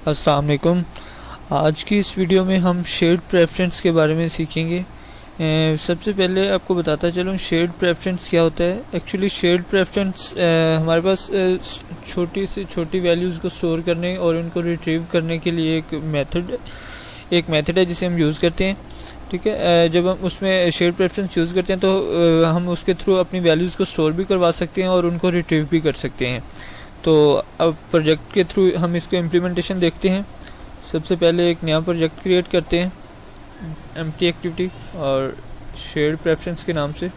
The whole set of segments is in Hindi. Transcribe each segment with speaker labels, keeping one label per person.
Speaker 1: अस्सलाम वालेकुम। आज की इस वीडियो में हम शेड प्रेफरेंस के बारे में सीखेंगे। सबसे पहले आपको बताता चलूँ शेड प्रेफरेंस क्या होता है। एक्चुअली शेड प्रेफरेंस हमारे पास छोटी से छोटी वैल्यूज़ को स्टोर करने और उनको रिट्रीव करने के लिए एक मेथड है जिसे हम यूज़ करते हैं। ठीक है, जब हम उसमें शेड प्रेफरेंस यूज़ करते हैं तो हम उसके थ्रू अपनी वैल्यूज़ को स्टोर भी करवा सकते हैं और उनको रिट्रीव भी कर सकते हैं। तो अब प्रोजेक्ट के थ्रू हम इसको इम्प्लीमेंटेशन देखते हैं। सबसे पहले एक नया प्रोजेक्ट क्रिएट करते हैं एम्प्टी एक्टिविटी और शेड प्रेफरेंस के नाम से।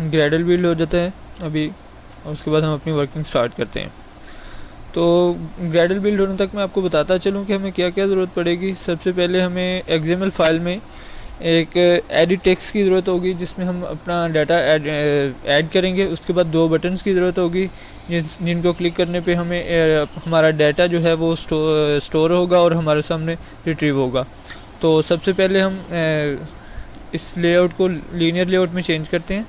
Speaker 1: ग्रेडल बिल्ड हो जाता है अभी, और उसके बाद हम अपनी वर्किंग स्टार्ट करते हैं। तो ग्रेडल बिल्ड होने तक मैं आपको बताता चलूँ कि हमें क्या क्या ज़रूरत पड़ेगी। सबसे पहले हमें XML फाइल में एक एडिट टेक्स्ट की ज़रूरत होगी जिसमें हम अपना डाटा ऐड करेंगे। उसके बाद 2 बटन्स की ज़रूरत होगी जिनको क्लिक करने पे हमें हमारा डाटा जो है वो स्टोर होगा और हमारे सामने रिट्रीव होगा। तो सबसे पहले हम इस लेआउट को लीनियर लेआउट में चेंज करते हैं।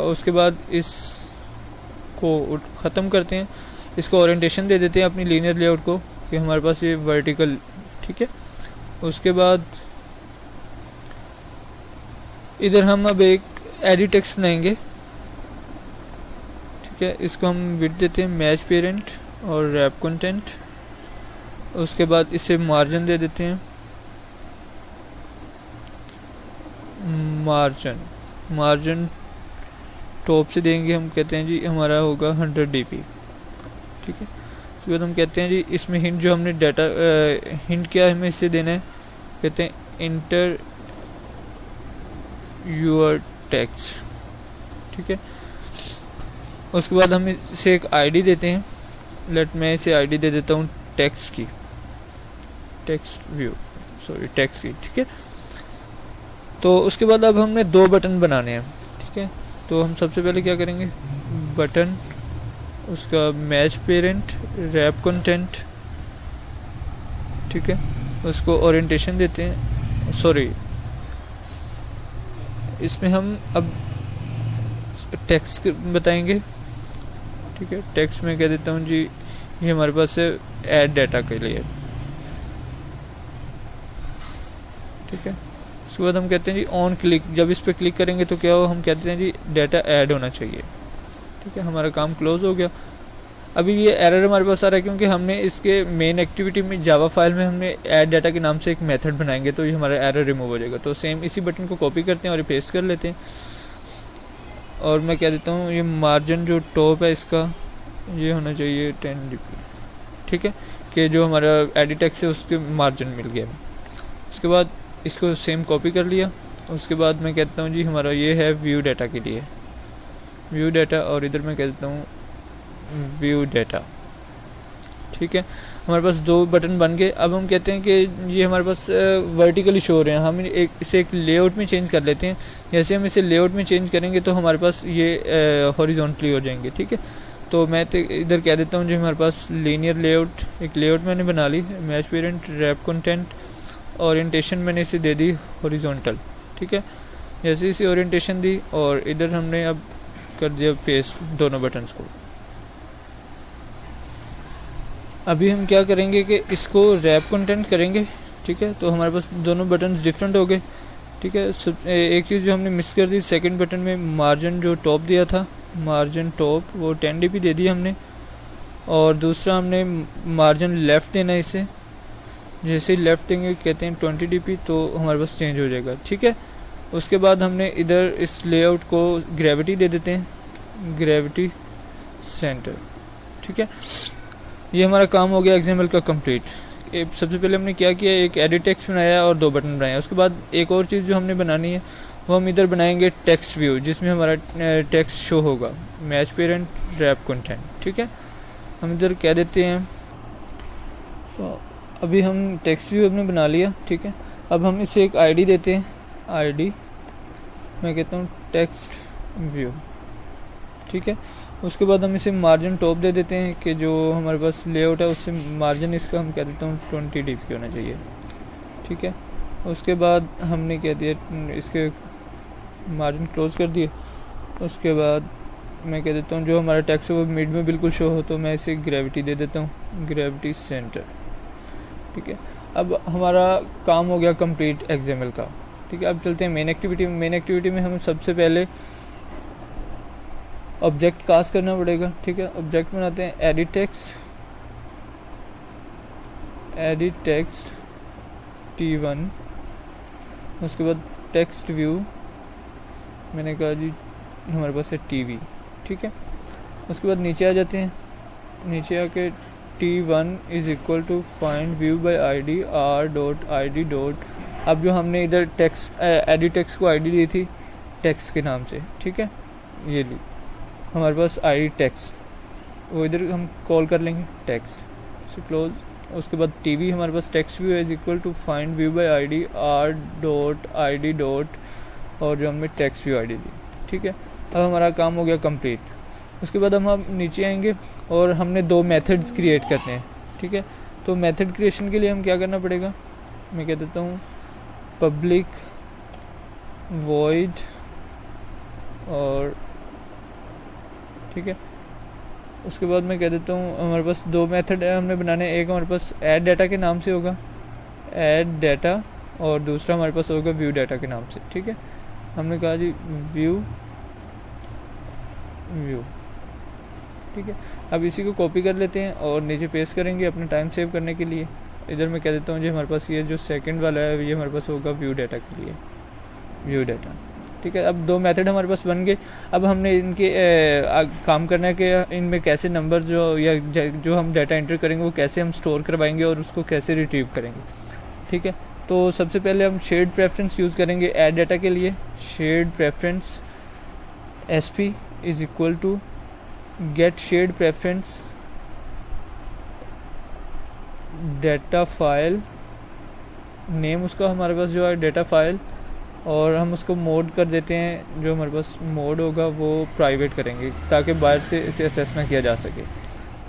Speaker 1: उसके बाद इसको ख़त्म करते हैं, इसको ओरिएंटेशन दे देते हैं अपनी लीनियर लेआउट को कि हमारे पास ये वर्टिकल। ठीक है, उसके बाद इधर हम अब एक एडिट टेक्स्ट बनाएंगे। ठीक है, इसको हम विड्थ देते हैं मैच पेरेंट और रैप कंटेंट। उसके बाद इसे मार्जिन दे देते हैं, मार्जिन टॉप से देंगे। हम कहते हैं जी हमारा होगा 100 dp। ठीक है, उसके बाद हम कहते हैं जी इसमें हिंट जो हमने डाटा हिंट क्या हमें इससे देना है, कहते हैं इंटर योर टेक्स्ट। ठीक है, उसके बाद हम इसे एक आईडी देते हैं। मैं इसे आईडी दे देता हूँ टेक्स्ट की, टेक्स्ट की। ठीक है, तो उसके बाद अब हमने 2 बटन बनाने हैं। ठीक है, तो हम सबसे पहले क्या करेंगे, बटन, उसका मैच पेरेंट, रैप कंटेंट। ठीक है, उसको ओरिएंटेशन देते हैं। इसमें हम अब टेक्स्ट बताएंगे। ठीक है, टेक्स्ट में कह देता हूँ जी ये हमारे पास है ऐड डाटा के लिए। ठीक है, उसके बाद हम कहते हैं जी ऑन क्लिक। जब इस पे क्लिक करेंगे तो क्या हो, हम कहते हैं जी डाटा ऐड होना चाहिए। ठीक है, हमारा काम क्लोज हो गया। अभी ये एरर हमारे पास आ रहा है क्योंकि हमने इसके मेन एक्टिविटी में जावा फाइल में हमने ऐड डाटा के नाम से एक मेथड बनाएंगे, तो ये हमारा एरर रिमूव हो जाएगा। तो सेम इसी बटन को कॉपी करते हैं और पेस्ट कर लेते हैं। और मैं कह देता हूँ ये मार्जिन जो टॉप है इसका ये होना चाहिए 10 dp। ठीक है, कि जो हमारा एडिट टेक्स्ट है उसके मार्जिन मिल गया। उसके बाद इसको सेम कॉपी कर लिया। उसके बाद मैं कहता हूँ जी हमारा ये है व्यू डाटा के लिए, व्यू डाटा, और इधर मैं कह देता हूँ व्यू डाटा। ठीक है, हमारे पास 2 बटन बन गए। अब हम कहते हैं कि ये हमारे पास वर्टिकली शो हो रहे हैं। हम इसे एक लेआउट में चेंज कर लेते हैं। जैसे हम इसे लेआउट में चेंज करेंगे तो हमारे पास ये हॉरिजॉन्टली हो जाएंगे। ठीक है, तो मैं इधर कह देता हूँ जो हमारे पास लीनियर लेआउट, एक लेआउट मैंने बना ली, match parent, wrap content, orientation मैंने इसे दे दी हॉरिजॉन्टल। ठीक है, जैसे इसे ओरिएंटेशन दी और इधर हमने अब कर दिया पेस्ट दोनों बटन्स को। अभी हम क्या करेंगे कि इसको रैप कंटेंट करेंगे। ठीक है, तो हमारे पास दोनों बटन्स डिफरेंट हो गए। ठीक है, एक चीज़ जो हमने मिस कर दी, सेकंड बटन में मार्जिन जो टॉप दिया था, मार्जिन टॉप वो 10 dp दे दी हमने, और दूसरा हमने मार्जिन लेफ्ट देना है इसे। जैसे ही लेफ्ट देंगे कहते हैं 20 dp, तो हमारे पास चेंज हो जाएगा। ठीक है, उसके बाद हमने इधर इस लेआउट को ग्रेविटी दे देते हैं, ग्रेविटी सेंटर। ठीक है, ये हमारा काम हो गया XML का कंप्लीट। सबसे पहले हमने क्या किया, एक एडिट टेक्स्ट बनाया और 2 बटन बनाए। उसके बाद एक और चीज़ जो हमने बनानी है वो हम इधर बनाएंगे टेक्स्ट व्यू, जिसमें हमारा टेक्स्ट शो होगा, मैच पेरेंट, रैप कंटेंट। ठीक है, हम इधर कह देते हैं, तो अभी हम टेक्स्ट व्यू हमने बना लिया। ठीक है, अब हम इसे एक आईडी देते हैं, आईडी मैं कहता हूँ टेक्स्ट व्यू। ठीक है, उसके बाद हम इसे मार्जिन टॉप दे देते हैं कि जो हमारे पास लेआउट है उससे मार्जिन इसका हम कह देता हूँ 20 dp होना चाहिए। ठीक है, उसके बाद हमने क्या दिया, इसके मार्जिन क्लोज कर दिए। उसके बाद मैं कह देता हूँ जो हमारा टेक्स्ट है वो मिड में बिल्कुल शो हो, तो मैं इसे ग्रेविटी दे देता हूँ, ग्रेविटी सेंटर। ठीक है, अब हमारा काम हो गया कंप्लीट XML का। ठीक है, अब चलते हैं मेन एक्टिविटी में। मेन एक्टिविटी में हमें सबसे पहले ऑब्जेक्ट कास्ट करना पड़ेगा। ठीक है, ऑब्जेक्ट बनाते हैं एडिट टेक्स्ट T1। उसके बाद टेक्स्ट व्यू, मैंने कहा जी हमारे पास है TV। ठीक है, उसके बाद नीचे आ जाते हैं, नीचे आके T1 is equal to find view by ID r.id. अब जो हमने इधर टेक्स्ट एडिट टेक्स्ट को ID दी थी टेक्स्ट के नाम से। ठीक है, ये ली हमारे पास ID टेक्स्ट, वो इधर हम कॉल कर लेंगे टेक्स्ट से क्लोज। उसके बाद TV हमारे पास text view is equal to find view by ID r.id. और जो हमने टेक्स्ट व्यू ID दी। ठीक है, अब हमारा काम हो गया कंप्लीट। उसके बाद हम नीचे आएंगे और हमने 2 मेथड्स क्रिएट करने हैं। ठीक है, तो मेथड क्रिएशन के लिए हम क्या करना पड़ेगा, मैं कह देता हूँ पब्लिक वॉइड और ठीक है, उसके बाद मैं कह देता हूँ हमारे पास 2 मेथड हमने बनाने। एक हमारे पास ऐड डाटा के नाम से होगा, ऐड डाटा, और दूसरा हमारे पास होगा व्यू डाटा के नाम से। ठीक है, हमने कहा जी व्यू। ठीक है, अब इसी को कॉपी कर लेते हैं और नीचे पेस्ट करेंगे अपना टाइम सेव करने के लिए। इधर मैं कह देता हूँ जी हमारे पास ये जो सेकंड वाला है ये हमारे पास होगा व्यू डाटा के लिए, व्यू डाटा। ठीक है, अब 2 मेथड हमारे पास बन गए। अब हमने इनके काम करना है कि इनमें कैसे नंबर जो हम डाटा एंटर करेंगे वो कैसे हम स्टोर करवाएंगे और उसको कैसे रिट्रीव करेंगे। ठीक है, तो सबसे पहले हम शेड प्रेफरेंस यूज़ करेंगे ऐड डाटा के लिए। Shared preference SP is equal to get shared preference data file, name उसका हमारे पास जो है डाटा फाइल, और हम उसको मोड कर देते हैं, जो हमारे पास मोड होगा वो प्राइवेट करेंगे ताकि बाहर से इसे असेस ना किया जा सके।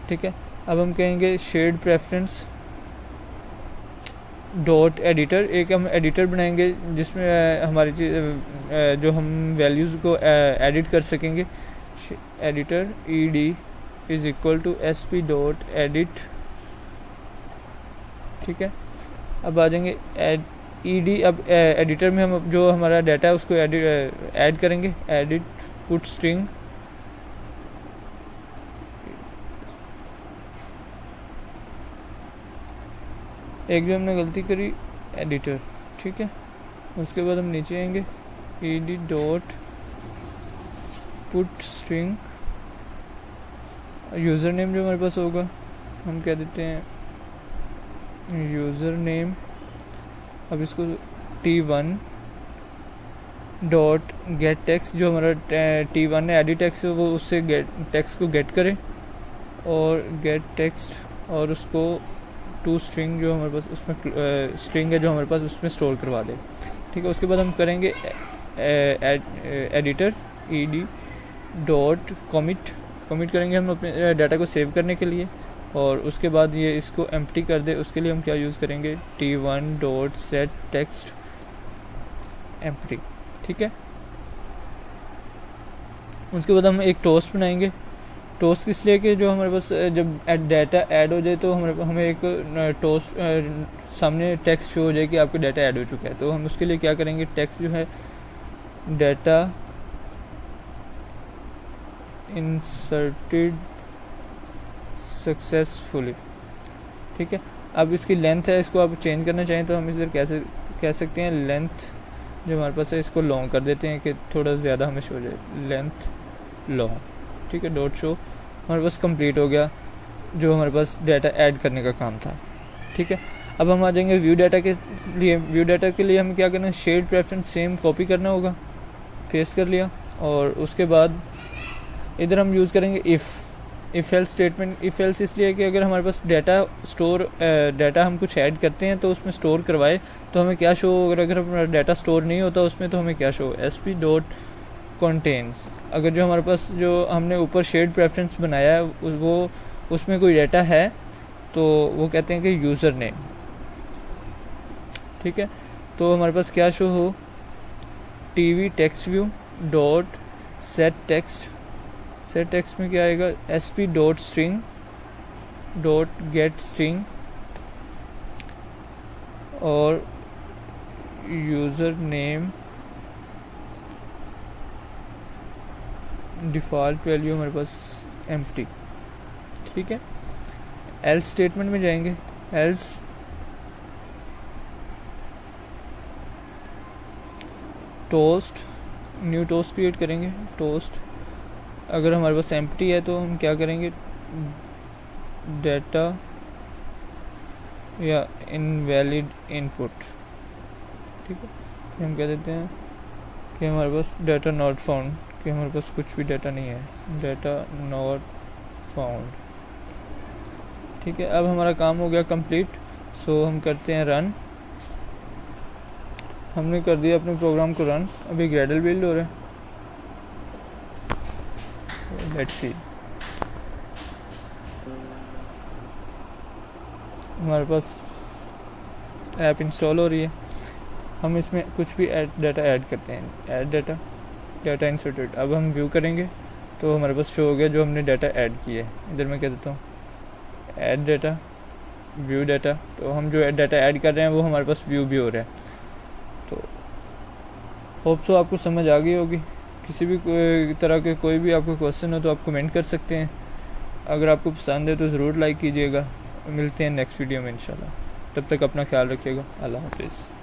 Speaker 1: ठीक है, अब हम कहेंगे शेड प्रेफरेंस डॉट एडिटर, एक हम एडिटर बनाएंगे जिसमें हमारी जो हम वैल्यूज़ को एडिट कर सकेंगे। Editor ED is equal to SP dot edit. ठीक है, अब आ जाएंगे ED। अब एडिटर में हम जो हमारा डाटा है उसको ऐड करेंगे, एडिट पुट स्ट्रिंग एक जो हमने गलती करी एडिटर। ठीक है, उसके बाद हम नीचे आएंगे ED dot put string user name जो हमारे पास होगा हम कह देते हैं यूज़र नेम। अब इसको T1 डॉट गेट टेक्स्ट, जो हमारा T1 है एडिट टेक्स्ट वो उससे गेट टेक्स्ट को गेट करे और गेट टेक्स्ट और उसको टू स्ट्रिंग जो हमारे पास उसमें स्ट्रिंग है जो हमारे पास उसमें स्टोर करवा दे। ठीक है, उसके बाद हम करेंगे एडिटर ED डॉट कमिट करेंगे हम अपने डाटा को सेव करने के लिए, और उसके बाद ये इसको एम्प्टी कर दे उसके लिए हम क्या यूज़ करेंगे T1 dot set text empty. ठीक है, उसके बाद हम एक टोस्ट बनाएंगे। टोस्ट इसलिए कि जो हमारे पास जब डाटा ऐड हो जाए तो हमें एक टोस्ट सामने टेक्स्ट शो हो जाए कि आपका डाटा ऐड हो चुका है। तो हम उसके लिए क्या करेंगे, टेक्स्ट जो है डाटा इंसर्टेड सक्सेसफुली। ठीक है, अब इसकी लेंथ है, इसको आप चेंज करना चाहें तो हम इधर कैसे कह सकते हैं लेंथ जो हमारे पास है इसको लॉन्ग कर देते हैं कि थोड़ा ज़्यादा हमें शो हो जाए, लेंथ लॉन्ग। ठीक है, डॉट शो हमारे पास कंप्लीट हो गया जो हमारे पास डाटा ऐड करने का काम था। ठीक है, अब हम आ जाएंगे व्यू डाटा के लिए। व्यू डाटा के लिए हमें क्या करना है, शेड प्रेफरेंस सेम कॉपी करना होगा, पेस्ट कर लिया, और उसके बाद इधर हम यूज़ करेंगे if else statement. If else इसलिए कि अगर हमारे पास डाटा हम कुछ ऐड करते हैं तो उसमें स्टोर करवाए तो हमें क्या शो, अगर हमारा डाटा स्टोर नहीं होता उसमें तो हमें क्या शो, SP डॉट कंटेन्स। अगर जो हमारे पास जो हमने ऊपर शेड प्रेफरेंस बनाया है वो उसमें कोई डाटा है तो वो कहते हैं कि यूज़र नेम। ठीक है, तो हमारे पास क्या शो हो, TV text view dot set text, set text में क्या आएगा, sp dot string dot gate string और यूज़र नेम डिफ़ॉल्ट वैल्यू हमारे पास एम्प्टी। ठीक है, एल्स स्टेटमेंट में जाएंगे, else toast, new toast create करेंगे, टोस्ट अगर हमारे पास एम्प्टी है तो हम क्या करेंगे, डेटा या इनवैलिड इनपुट। ठीक है, हम कह देते हैं कि हमारे पास डेटा नॉट फाउंड, कि हमारे पास कुछ भी डेटा नहीं है, डेटा नॉट फाउंड। ठीक है, अब हमारा काम हो गया कंप्लीट। सो हम करते हैं रन, हमने कर दिया अपने प्रोग्राम को रन। अभी ग्रेडल बिल्ड हो रहा है, लेट्स सी। हमारे पास ऐप इंस्टॉल हो रही है, हम इसमें कुछ भी डाटा ऐड करते हैं, ऐड डाटा, डाटा इंसर्टेड। अब हम व्यू करेंगे तो हमारे पास शो हो गया जो हमने डाटा ऐड किया है। इधर मैं कह देता हूँ ऐड डाटा, व्यू डाटा, तो हम जो डाटा ऐड कर रहे हैं वो हमारे पास व्यू भी हो रहा है। तो होप सो आपको समझ आ गई होगी। किसी भी तरह के कोई भी आपको क्वेश्चन हो तो आप कमेंट कर सकते हैं। अगर आपको पसंद है तो ज़रूर लाइक कीजिएगा। मिलते हैं नेक्स्ट वीडियो में इंशाल्लाह। तब तक अपना ख्याल रखिएगा। अल्लाह हाफिज़।